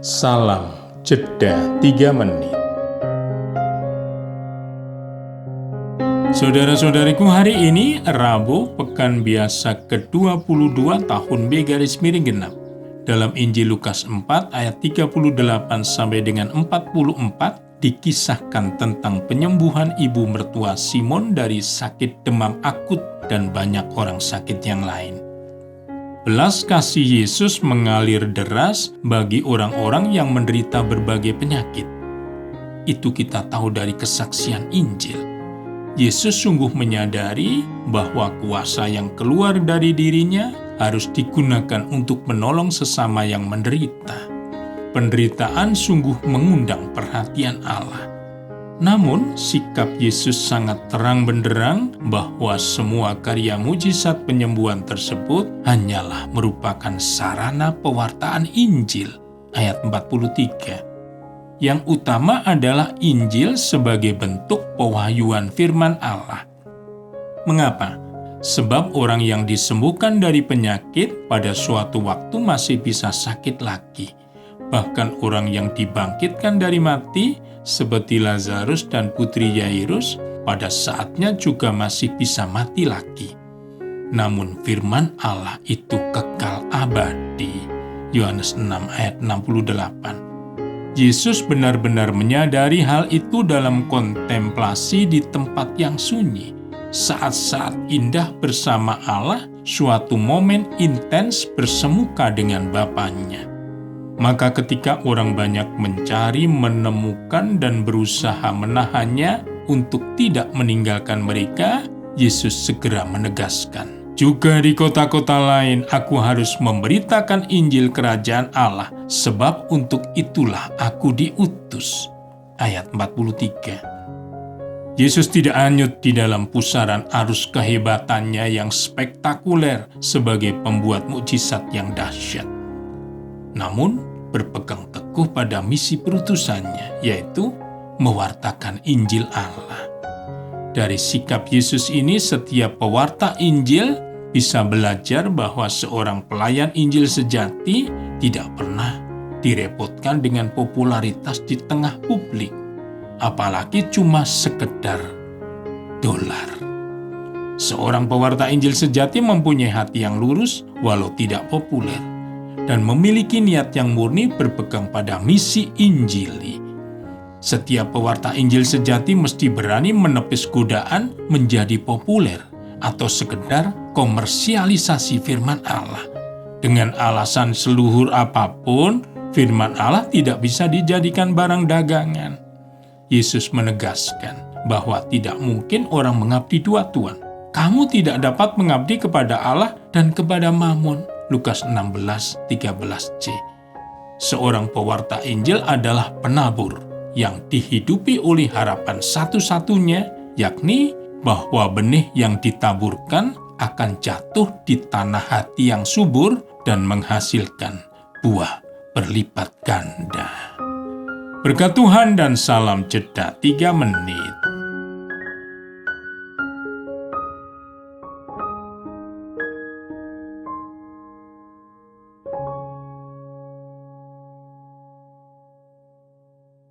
Salam jeda 3 menit. Saudara-saudariku, hari ini Rabu Pekan Biasa ke-22 tahun B-garis-miring genap. Dalam Injil Lukas 4 ayat 38 sampai dengan 44 dikisahkan tentang penyembuhan ibu mertua Simon dari sakit demam akut dan banyak orang sakit yang lain. Belas kasih Yesus mengalir deras bagi orang-orang yang menderita berbagai penyakit. Itu kita tahu dari kesaksian Injil. Yesus sungguh menyadari bahwa kuasa yang keluar dari dirinya harus digunakan untuk menolong sesama yang menderita. Penderitaan sungguh mengundang perhatian Allah. Namun, sikap Yesus sangat terang benderang bahwa semua karya mujizat penyembuhan tersebut hanyalah merupakan sarana pewartaan Injil. Ayat 43. Yang utama adalah Injil sebagai bentuk pewahyuan firman Allah. Mengapa? Sebab orang yang disembuhkan dari penyakit pada suatu waktu masih bisa sakit lagi. Bahkan orang yang dibangkitkan dari mati, seperti Lazarus dan putri Yairus, pada saatnya juga masih bisa mati lagi. Namun firman Allah itu kekal abadi. Yohanes 6 ayat 68. Yesus benar-benar menyadari hal itu dalam kontemplasi di tempat yang sunyi. Saat-saat indah bersama Allah, suatu momen intens bersemuka dengan Bapanya. Maka ketika orang banyak mencari, menemukan, dan berusaha menahannya untuk tidak meninggalkan mereka, Yesus segera menegaskan, "Juga di kota-kota lain aku harus memberitakan Injil Kerajaan Allah, sebab untuk itulah aku diutus." Ayat 43. Yesus tidak hanyut di dalam pusaran arus kehebatannya yang spektakuler sebagai pembuat mukjizat yang dahsyat. Namun, berpegang teguh pada misi perutusannya, yaitu mewartakan Injil Allah. Dari sikap Yesus ini, setiap pewarta Injil bisa belajar bahwa seorang pelayan Injil sejati tidak pernah direpotkan dengan popularitas di tengah publik, apalagi cuma sekedar dolar. Seorang pewarta Injil sejati mempunyai hati yang lurus walau tidak populer, dan memiliki niat yang murni berpegang pada misi Injili. Setiap pewarta Injil sejati mesti berani menepis godaan menjadi populer atau sekedar komersialisasi firman Allah. Dengan alasan seluhur apapun, firman Allah tidak bisa dijadikan barang dagangan. Yesus menegaskan bahwa tidak mungkin orang mengabdi dua tuan. Kamu tidak dapat mengabdi kepada Allah dan kepada Mammon. Lukas 16:13c. Seorang pewarta Injil adalah penabur yang dihidupi oleh harapan satu-satunya, yakni bahwa benih yang ditaburkan akan jatuh di tanah hati yang subur dan menghasilkan buah berlipat ganda. Berkat Tuhan dan salam jeda 3 menit.